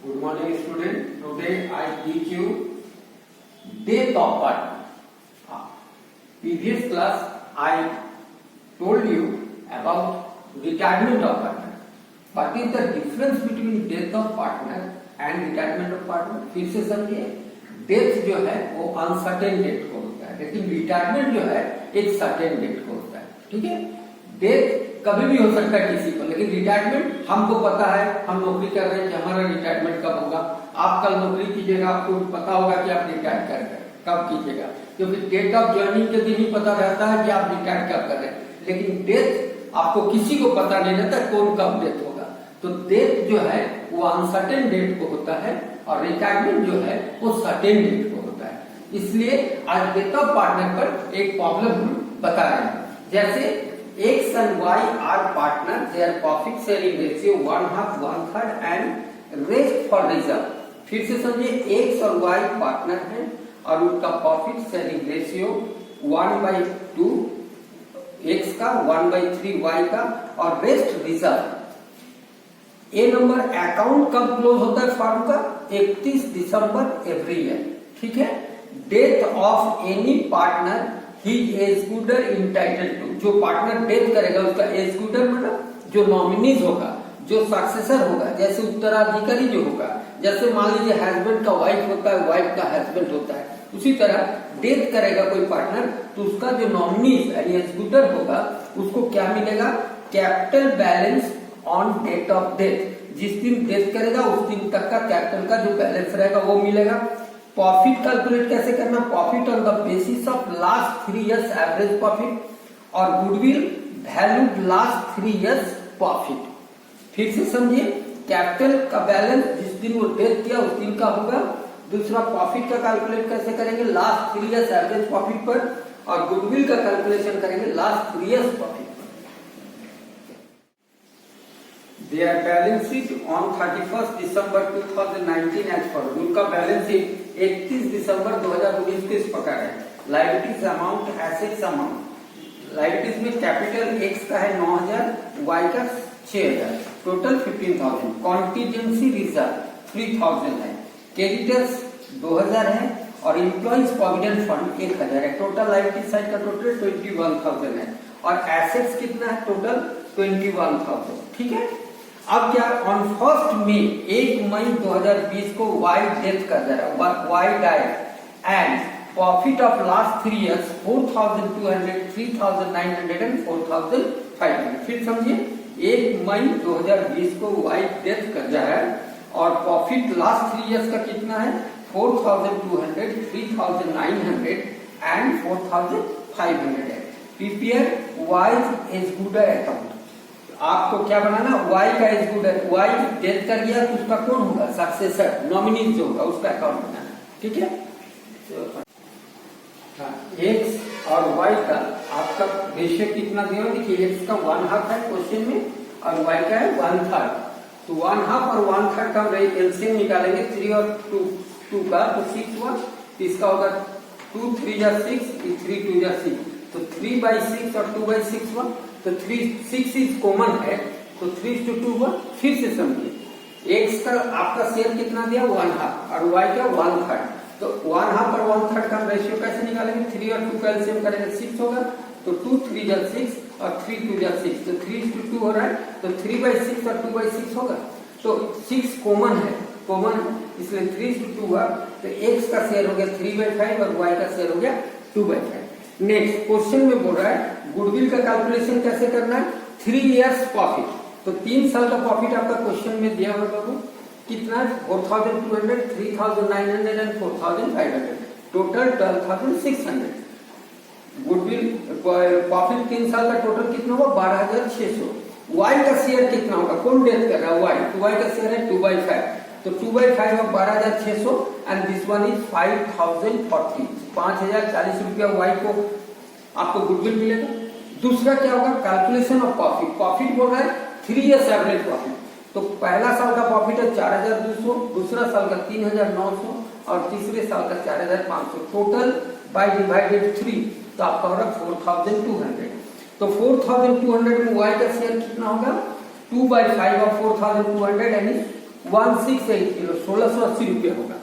Good morning, student. Today I teach you death of partner. Previous class I told you about retirement of partner. What is the difference between death of partner and retirement of partner? फिर से समझिए, death जो है वो uncertain date को होता है, लेकिन रिटायरमेंट जो है एक सर्टेन डेट को होता है. ठीक है, डेथ कभी भी हो सकता है किसी को, लेकिन रिटायरमेंट हमको पता है, हम नौकरी कर रहे हैं कि हमारा रिटायरमेंट कब होगा. आप कल नौकरी कीजिएगा, आपको पता होगा कि आप रिटायर कर रहे हैं, कब कीजिएगा, क्योंकि डेट ऑफ ज्वाइनिंग के दिन ही पता रहता है कि आप रिटायर कब कर रहे हैं. लेकिन डेथ आपको किसी को पता नहीं रहता कौन कब डेथ होगा. तो डेथ जो है वो अनसर्टेन डेट को होता है और रिटायरमेंट जो है वो सर्टेन डेट को होता है. इसलिए आज डेथ ऑफ पार्टनर पर एक प्रॉब्लम हम बता रहे हैं. जैसे X and Y are partner, their profit sharing ratio 1/2, 1/3 and rest for reserve. फिर से समझिए, X और Y पार्टनर हैं और उनका प्रॉफिट शेयरिंग रेशियो 1/2 X का, 1/3 Y का और रेस्ट रिजर्व. ए नंबर अकाउंट कब क्लोज होता है फर्म का? 31 दिसंबर एवरी ईयर. ठीक है. डेथ ऑफ एनी पार्टनर ही एग्जीक्यूटर इंटाइटल टू. जो पार्टनर डेथ करेगा उसका एग्जीक्यूटर मतलब जो नॉमिनीज होगा, जो सक्सेसर होगा, जैसे उत्तराधिकारी जो होगा, जैसे मान लीजिए हस्बैंड का वाइफ होता है, वाइफ का हस्बैंड होता है, उसी तरह डेथ करेगा कोई पार्टनर तो उसका जो नॉमिनीज यानी एग्जीक्यूटर होगा उसको क्या मिलेगा? Capital balance on date of death. जिस दिन डेथ करेगा उस दिन तक का कैपिटल का जो बैलेंस रहेगा वो मिलेगा. प्रॉफिट कैलकुलेट कैसे करना? Profit on the basis of last 3 years average profit और goodwill value last 3 years profit. फिर से समझिए, कैपिटल का बैलेंस जिस दिन वो डेथ किया उस दिन का होगा. दूसरा, प्रॉफिट का कैलकुलेट कैसे करेंगे? लास्ट 3 इयर्स एवरेज प्रॉफिट पर. और गुडविल का कैलकुलेशन करेंगे last 3 years profit. Their balance sheet on 31st December 2019 as follows. उनका बैलेंस शीट 31 दिसंबर 2019 के इस प्रकार है. Liabilities amount, assets amount. Liabilities में कैपिटल एक्स का है 9000, वाई का 6000, टोटल 15000. कॉन्टीजेंसी रिजर्व 3000 है. क्रेडिटर्स 2000 है और एम्प्लॉइज प्रोविडेंट फंड 1000 है. टोटल लायबिलिटी साइड का टोटल 21000 है और एसेट्स कितना है? टोटल 21000. ठीक है. अब क्या, ऑन 1 मई 2020 को वाई डेथ कर दे रहा है, Y died and profit of last 3 years 4200, 3900 and 4500. फिर समझिए, 1 मई 2020 को वाई डेथ कर जा रहा है और प्रॉफिट लास्ट 3 इयर्स का कितना है? 4200, 3900 एंड 4500 है. Prepare wise executor account. आपको क्या बनाना? वाई का एग्जीक्यूटर. वाई डेथ कर गया तो उसका कौन होगा? सक्सेसर, नॉमिनीज जो होगा उसका अकाउंट बनाना. ठीक है. एक्स और वाई का आपका रेशियो कितना दिया? देखिए, एक्स का 1/2 है क्वेश्चन में और वाई का है 1/3. तो 1/2 और 1/3 का हम एलसीएम निकालेंगे. 3 और 2 का तो 6 हुआ. इसका होगा 2 3 जा 6, 3 2 जा 6, तो 3/6 और 2/6 हुआ. तो 6 इज कॉमन है तो 3:2 हुआ. फिर से समझिए, एक्स का आपका शेयर कितना दिया? 1/2 और वाई का 1/3. तो 1/2 और 1/3 का रेशियो कैसे निकालेंगे? 3 और 2 का एलसीएम करेंगे 6 होगा. तो 2 3 जा 6 और 3 2 जा 6, तो 3:2 हो रहा है. तो 3/6 और 2/6 होगा. तो 6 कॉमन है, इसलिए 3:2 हुआ. तो एक्स का शेयर हो गया 3/5 और वाई का शेयर हो गया 2/5. नेक्स्ट क्वेश्चन में बोल रहा है गुडविल का कैलकुलेशन कैसे करना है? 3 इयर्स प्रॉफिट. तो 3 साल का प्रॉफिट आपका क्वेश्चन में दिया हुआ बाबू कितना? 4200, 3900 एंड 4500, टोटल 12600. गुडविल प्रॉफिट 3 साल का टोटल कितना हुआ? 12600. वाई का शेयर कितना होगा? कौन डेथ कर रहा है? वाई. तो वाई का शेयर है 2/5. तो 2/5 of 12600 and this one is 5040. 5040 रुपया वाई को आपको गुडविल मिलेगा. दूसरा क्या होगा? Calculation of profit. प्रॉफिट बोल रहा है 3 इयर्स एवरेज प्रॉफिट. तो पहला साल का प्रॉफिट है 4200, दूसरा साल का 3900 और तीसरे साल का 4500. टोटल बाय डिवाइडेड 3 तो आपका होगा 4200. तो 4200 में वाई का शेयर कितना होगा? 2/5 of 4200 यानी 168 किलो, 1680 रुपया होगा।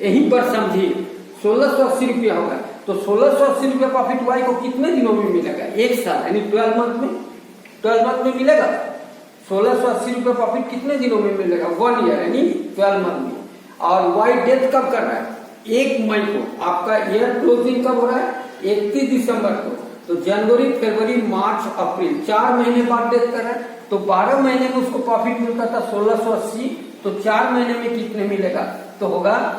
यहीं पर समझिए 1680 रुपया होगा, तो 1680 रुपया प्रॉफिट वाई को कितने दिनों में मिलेगा? एक साल, यानी 12 मंथ में, 12 मंथ में मिलेगा। 1680 रुपया प्रॉफिट कितने दिनों में मिलेगा? 1 ईयर, यानी 12 मंथ में। और वाई डेथ कब कर रहा है? 1 मई को। आपका ईयर क्लोजिंग कब हो रहा है? 31 दिसंबर को। तो जनवरी, फरवरी, मार्च, अप्रैल, 4 महीने बाद डेथ कर रहा है। तो 12 महीने में उसको प्रॉफिट मिलता था 1680, तो 4 महीने में कितने मिलेगा? तो होगा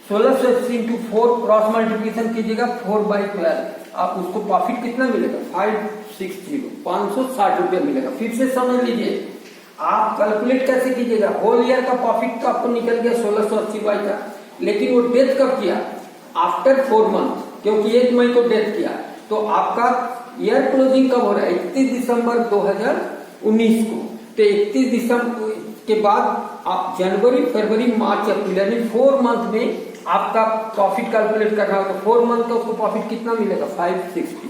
1680 इंटू 4, क्रॉस मल्टीप्लीकेशन कीजिएगा 4/12, आप उसको प्रॉफिट कितना मिलेगा? 560 रुपया मिलेगा। फिर से समझ लीजिए, आप कैलकुलेट कैसे कीजिएगा? होल ईयर का प्रॉफिट तो आपको निकल गया 1680 वाई का, लेकिन वो डेथ कब किया? आफ्टर 4 मंथ, क्योंकि 1 मई को डेथ किया। तो आपका ईयर क्लोजिंग कब हो रहा है? 31 दिसंबर 2019 को। तो 31 दिसंबर के बाद आप जनवरी, फरवरी, मार्च, अप्रैल, यानी 4 मंथ में आपका प्रॉफिट कैलकुलेट करना होगा। 4 मंथ का उसको प्रॉफिट कितना मिलेगा? 560।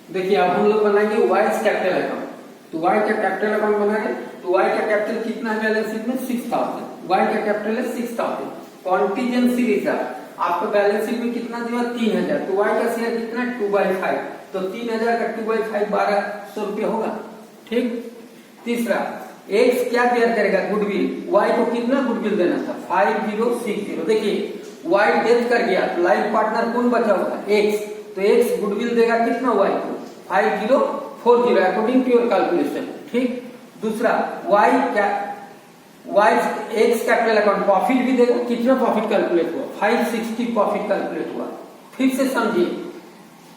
देखिए अब हम लोग बनाएंगे वाइज कैपिटल अकाउंट। तो वाई का कैपिटल अकाउंट बनाएंगे, तो वाई का कैपिटल कितना है बैलेंस शीट में? 6000। वाई का कैपिटल है 6000। कॉन्टीजेंसी रिजर्व आपका बैलेंस शीट में कितना दिया? 3000। तो वाई का शेयर कितना है? 2/5। तो 3000 का 2/5 1200 रुपया होगा। ठीक। तीसरा, एक्स क्या केयर करेगा? गुडविल। वाई को कितना गुडविल देना था? 5060। देखिए वाई डेथ कर गया, लाइफ पार्टनर कौन बचा हुआ? एक्स। तो एक्स गुडविल देगा कितना वाई को? 5040, अकॉर्डिंग टू योर कैलकुलेशन। ठीक। दूसरा, Y X capital account profit भी देगा। कितना प्रॉफिट कैलकुलेट हुआ? 560 प्रॉफिट कैलकुलेट हुआ। फिर से समझिए,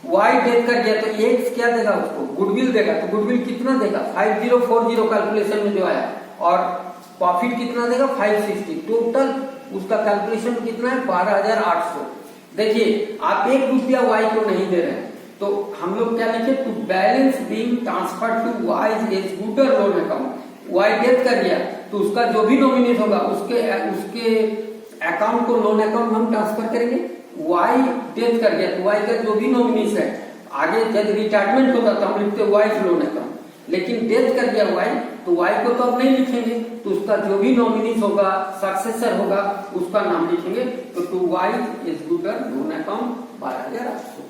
वाई डेथ कर गया तो एक्स क्या देगा उसको? गुडविल देगा। तो गुडविल कितना देगा? 5040 कैलकुलेशन में जो आया, और प्रॉफिट कितना देगा? 560। टोटल उसका कैलकुलेशन कितना है? 12800। देखिए आप 1 रुपया वाई को नहीं दे रहे हैं, तो हम लोग क्या लिखे? To balance being transfer to Y as गुडर लोन अकाउंट। वाई डेथ कर गया तो उसका जो भी नॉमिनेट होगा उसके अकाउंट को लोन अकाउंट में हम ट्रांसफर करेंगे। वाई डेथ कर गया तो वाई का जो भी नॉमिनीज है, आगे जब रिटायरमेंट होगा तो हम लिखते वाई लोन अकाउंट। लेकिन डेथ कर गया वाई, तो वाई को तो अब नहीं लिखेंगे, तो उसका जो भी नॉमिनीज होगा, सक्सेसर होगा, उसका नाम लिखेंगे। तो टू वाई इज गुडर लोन अकाउंट 12800।